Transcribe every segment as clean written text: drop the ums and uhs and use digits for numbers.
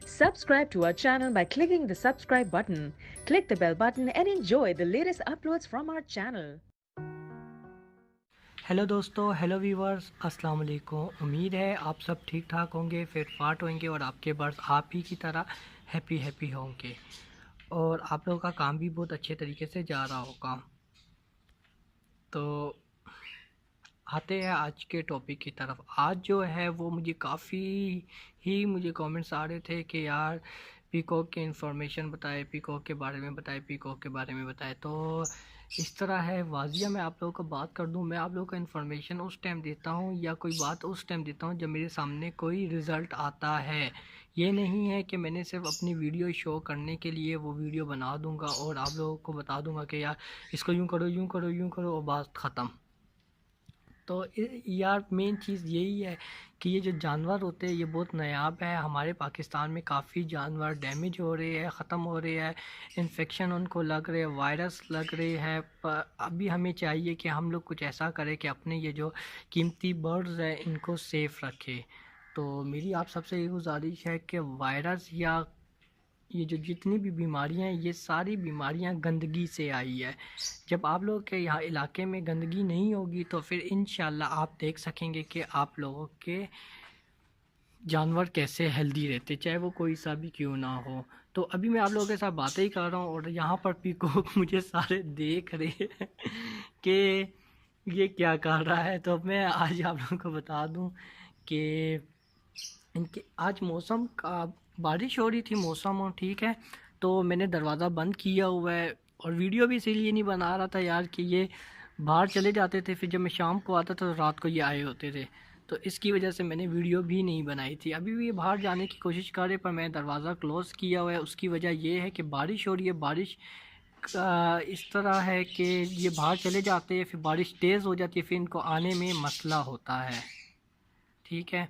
Subscribe to our channel by clicking the subscribe button. Click the bell button and enjoy the latest uploads from our channel. Hello दोस्तों, hello viewers, अस्सलाम वालेकुम। उम्मीद है आप सब ठीक ठाक होंगे, फिट फाट होंगे और आपके बर्ड्स आप ही की तरह हैप्पी होंगे और आप लोगों का काम भी बहुत अच्छे तरीके से जा रहा होगा। तो आते हैं आज के टॉपिक की तरफ। आज जो है वो मुझे मुझे कमेंट्स आ रहे थे कि यार पीकॉक के इन्फॉर्मेशन बताए, पीकॉक के बारे में बताए, पीकॉक के बारे में बताए। तो इस तरह है वाजिया, मैं आप लोगों को बात कर दूं, मैं आप लोगों को इन्फॉर्मेशन उस टाइम देता हूं या कोई बात उस टाइम देता हूं जब मेरे सामने कोई रिज़ल्ट आता है। ये नहीं है कि मैंने सिर्फ अपनी वीडियो शो करने के लिए वो वीडियो बना दूंगा और आप लोगों को बता दूंगा कि यार इसको यूँ करो, यूँ करो, यूँ करो और बात ख़त्म। तो यार मेन चीज़ यही है कि ये जो जानवर होते हैं ये बहुत नायाब है। हमारे पाकिस्तान में काफ़ी जानवर डैमेज हो रहे हैं, ख़त्म हो रहे हैं, इन्फेक्शन उनको लग रहे हैं, वायरस लग रहे हैं। पर अभी हमें चाहिए कि हम लोग कुछ ऐसा करें कि अपने ये जो कीमती बर्ड्स हैं इनको सेफ़ रखें। तो मेरी आप सबसे ये गुजारिश है कि वायरस या ये जो जितनी भी बीमारियां हैं ये सारी बीमारियां गंदगी से आई है। जब आप लोगों के यहाँ इलाके में गंदगी नहीं होगी तो फिर इंशाल्लाह आप देख सकेंगे कि आप लोगों के जानवर कैसे हेल्दी रहते, चाहे वो कोई सा भी क्यों ना हो। तो अभी मैं आप लोगों के साथ बातें ही कर रहा हूँ और यहाँ पर पीकॉक मुझे सारे देख रहे हैं कि ये क्या कर रहा है। तो मैं आज आप लोगों को बता दूँ कि इनके आज मौसम का बारिश हो रही थी, मौसम ठीक है, तो मैंने दरवाज़ा बंद किया हुआ है और वीडियो भी इसीलिए नहीं बना रहा था यार कि ये बाहर चले जाते थे, फिर जब मैं शाम को आता था तो रात को ये आए होते थे, तो इसकी वजह से मैंने वीडियो भी नहीं बनाई थी। अभी भी ये बाहर जाने की कोशिश कर रहे पर मैं दरवाज़ा क्लोज़ किया हुआ है। उसकी वजह ये है कि बारिश हो रही है, बारिश इस तरह है कि ये बाहर चले जाते हैं, फिर बारिश तेज़ हो जाती है, फिर इनको आने में मसला होता है। ठीक है,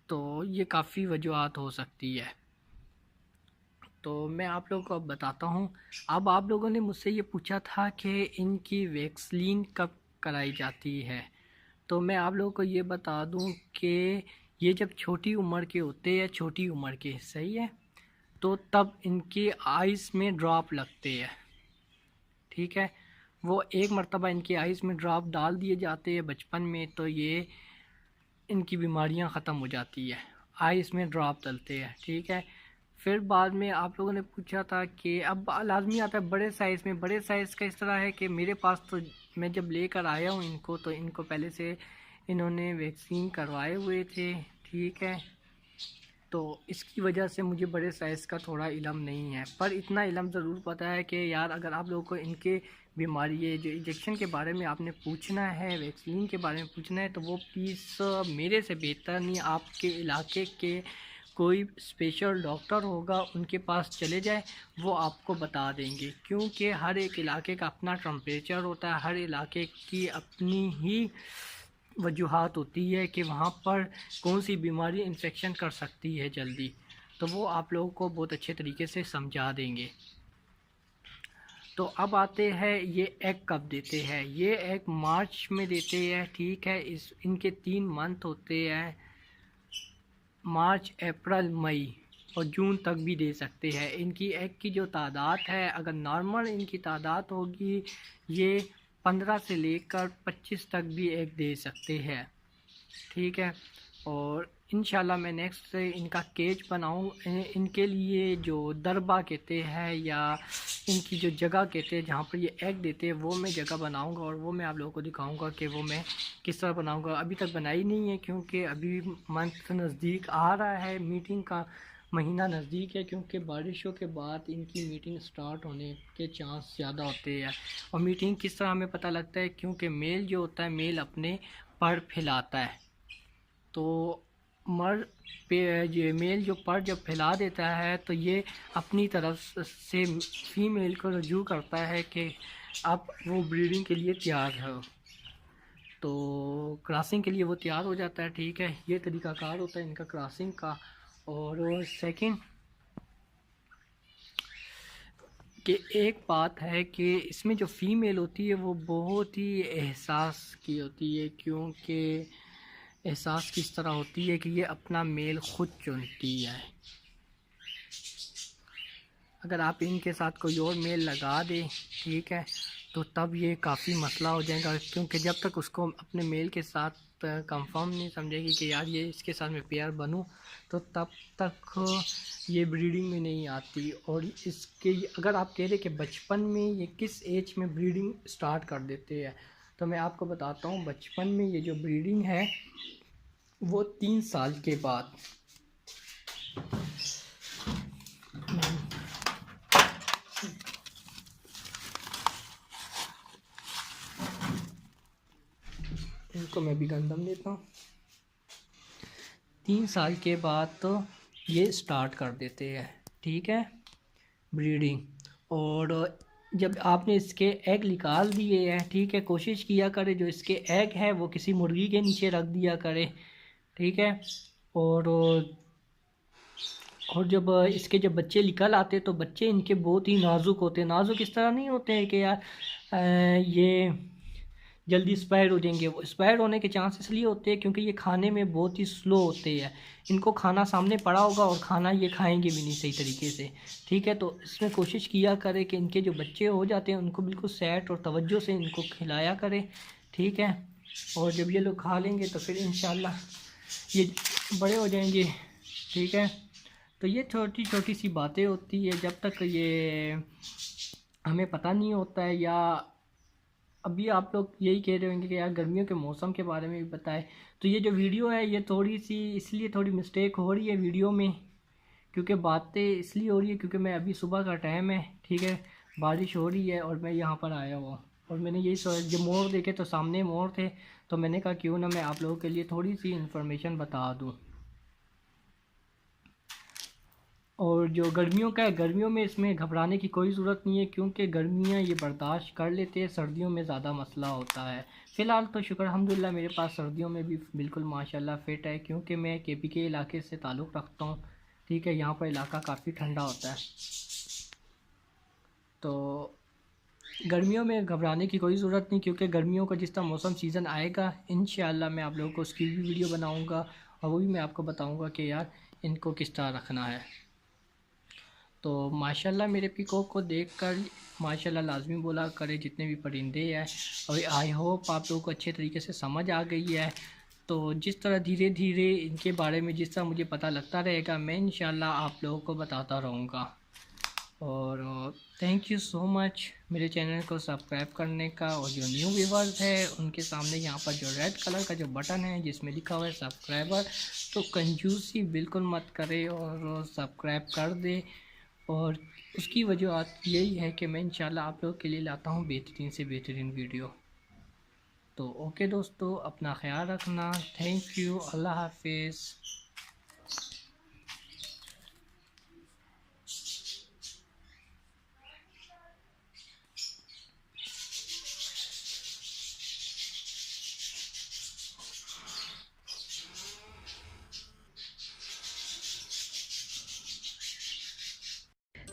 तो ये काफ़ी वजूहत हो सकती है। तो मैं आप लोगों को अब बताता हूँ। अब आप लोगों ने मुझसे ये पूछा था कि इनकी वैक्सीन कब कराई जाती है। तो मैं आप लोगों को ये बता दूँ कि ये जब छोटी उम्र के होते हैं, छोटी उम्र के, सही है, तो तब इनके आइज़ में ड्रॉप लगते हैं। ठीक है, वो एक मरतबा इनके आइज़ में ड्रॉप डाल दिए जाते हैं बचपन में तो ये इनकी बीमारियां ख़त्म हो जाती है, आइस में ड्रॉप डलते हैं। ठीक है, फिर बाद में आप लोगों ने पूछा था कि अब लाजमी आता है बड़े साइज़ में। बड़े साइज़ का इस तरह है कि मेरे पास तो मैं जब लेकर आया हूँ इनको तो इनको पहले से इन्होंने वैक्सीन करवाए हुए थे। ठीक है, तो इसकी वजह से मुझे बड़े साइज़ का थोड़ा इलम नहीं है, पर इतना इलम ज़रूर पता है कि यार अगर आप लोगों को इनके बीमारी ये जो इंजेक्शन के बारे में आपने पूछना है, वैक्सीन के बारे में पूछना है, तो वो प्लीज़ मेरे से बेहतर नहीं, आपके इलाके के कोई स्पेशल डॉक्टर होगा उनके पास चले जाए, वो आपको बता देंगे। क्योंकि हर एक इलाके का अपना टेम्परेचर होता है, हर इलाके की अपनी ही वजूहात होती है कि वहाँ पर कौन सी बीमारी इन्फेक्शन कर सकती है जल्दी, तो वो आप लोगों को बहुत अच्छे तरीके से समझा देंगे। तो अब आते हैं ये एग कब देते हैं। ये एग मार्च में देते हैं। ठीक है, इनके 3 मंथ होते हैं, मार्च, अप्रैल, मई और जून तक भी दे सकते हैं। इनकी एग की जो तादाद है, अगर नॉर्मल इनकी तादाद होगी, ये 15 से लेकर 25 तक भी एग दे सकते हैं। ठीक है, और इंशाल्लाह मैं नेक्स्ट से इनका केज बनाऊँ, इनके लिए जो दरबा कहते हैं या इनकी जो जगह कहते हैं जहाँ पर ये एग देते हैं, वो मैं जगह बनाऊँगा और वो मैं आप लोगों को दिखाऊँगा कि वो मैं किस तरह बनाऊँगा। अभी तक बनाई नहीं है क्योंकि अभी मंथ नज़दीक आ रहा है, मीटिंग का महीना नज़दीक है, क्योंकि बारिशों के बाद इनकी मीटिंग स्टार्ट होने के चांस ज़्यादा होते हैं। और मीटिंग किस तरह हमें पता लगता है, क्योंकि मेल जो होता है मेल अपने पर फैलाता है, तो मर पे ये मेल जो पर जब फैला देता है तो ये अपनी तरफ से फीमेल को रजू करता है कि अब वो ब्रीडिंग के लिए तैयार है, तो क्रॉसिंग के लिए वो तैयार हो जाता है। ठीक है, ये तरीक़ाकार होता है इनका क्रॉसिंग का। और सेकंड कि एक बात है कि इसमें जो फ़ीमेल होती है वो बहुत ही एहसास की होती है, क्योंकि एहसास किस तरह होती है कि ये अपना मेल ख़ुद चुनती है। اگر آپ ان کے ساتھ کوئی اور میل لگا دیں ٹھیک ہے تو تب یہ کافی مسئلہ ہو جائے گا، کیونکہ جب تک اس کو اپنے میل کے ساتھ کنفرم نہیں سمجھے گی کہ یار یہ اس کے ساتھ میں پیئر بنوں تو تب تک یہ بریڈنگ میں نہیں آتی. اور اس کے اگر آپ کہہ رہے کہ بچپن میں یہ کس ایج میں بریڈنگ سٹارٹ کر دیتے ہیں تو میں آپ کو بتاتا ہوں بچپن میں یہ جو بریڈنگ ہے وہ 3 سال کے بعد. ان کو میں بھی گندم دیتا ہوں. 3 سال کے بعد تو یہ سٹارٹ کر دیتے ہیں ٹھیک ہے بریڈنگ. اور جب آپ نے اس کے ایگ نکال دیے ہیں ٹھیک ہے کوشش کیا کرے جو اس کے ایگ ہے وہ کسی مرغی کے نیچے رکھ دیا کرے ٹھیک ہے. اور جب اس کے جب بچے نکل آتے تو بچے ان کے بہت ہی نازک ہوتے ہیں. نازک اس طرح نہیں ہوتے ہیں کہ یار یہ جلدی اسپائر ہو جائیں گے. وہ اسپائر ہونے کے چانس اس لیے ہوتے ہیں کیونکہ یہ کھانے میں بہت ہی سلو ہوتے ہیں. ان کو کھانا سامنے پڑا ہوگا اور کھانا یہ کھائیں گے بھی نہیں صحیح طریقے سے ٹھیک ہے. تو اس میں کوشش کیا کرے کہ ان کے جو بچے ہو جاتے ہیں ان کو بالکل سیٹ اور توجہ سے ان کو کھلایا کرے ٹھیک ہے. اور جب یہ لوگ کھا لیں گے تو پھر انشاءاللہ یہ بڑے ہو جائیں گے ٹھیک ہے. تو یہ چھوٹی چھوٹی سی باتیں ہوتی ہے جب تک یہ ہمیں پتہ نہیں ہوتا ہے. یا ابھی آپ لوگ یہی کہہ رہے ہوں گے کہ یار گرمیوں کے موسم کے بارے میں بھی بتائے. تو یہ جو ویڈیو ہے یہ تھوڑی سی اس لیے تھوڑی مسٹیک ہو رہی ہے ویڈیو میں کیونکہ باتیں اس لیے ہو رہی ہے کیونکہ میں ابھی صبح کا ٹائم ہے ٹھیک ہے بارش ہو رہی ہے اور میں یہاں پر آیا ہوا اور میں نے یہی سوچا جو مور دیکھے تو سامنے مور تھے تو میں نے کہا کیوں نہ میں آپ لوگوں کے لیے تھوڑی سی انفارمیشن بتا دوں. اور جو گرمیوں کا ہے گرمیوں میں اس میں گھبرانے کی کوئی ضرورت نہیں ہے کیونکہ گرمیاں یہ برداشت کر لیتے ہیں. سردیوں میں زیادہ مسئلہ ہوتا ہے. فی الحال تو شکر الحمدللہ میرے پاس سردیوں میں بھی بالکل ماشاءاللہ فٹ ہے کیونکہ میں کے پی کے علاقے سے تعلق رکھتا ہوں ٹھیک ہے. یہاں پر علاقہ کافی ٹھنڈا ہوتا ہے. تو گرمیوں میں گھبرانے کی کوئی ضرورت نہیں کیونکہ گرمیوں کا جس طرح موسم سیزن آئے گا انشاءاللہ میں آپ لوگوں کو اس کی بھی ویڈیو بناؤں گا اور وہ بھی میں آپ کو بتاؤں گا کہ یار ان کو کس طرح رکھنا ہے. تو ماشاءاللہ میرے پیکوک کو دیکھ کر ماشاءاللہ لازمی بولا کرے جتنے بھی پرندے ہیں. اور آئی ہوپ آپ لوگوں کو اچھے طریقے سے سمجھ آ گئی ہے. تو جس طرح دھیرے دھیرے ان کے بارے میں جس طرح مجھے پتہ لگتا رہے گا میں انشاءاللہ آپ لوگوں کو بتاتا رہوں گا. اور تھینک یو سو مچ میرے چینل کو سبسکرائب کرنے کا. اور جو نیو ویورز ہے ان کے سامنے یہاں پر جو ریڈ کلر کا جو بٹن ہے جس میں لکھا ہوا ہے سبسکرائبر تو کنجوسی بالکل مت کرے اور سبسکرائب کر دے. اور اس کی وجوہات یہی ہے کہ میں انشاءاللہ آپ لوگوں کے لیے لاتا ہوں بہترین سے بہترین ویڈیو. تو اوکے دوستو اپنا خیال رکھنا. Thank you. اللہ حافظ.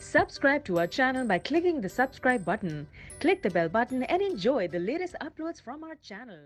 Subscribe to our channel by clicking the subscribe button. Click the bell button and enjoy the latest uploads from our channel.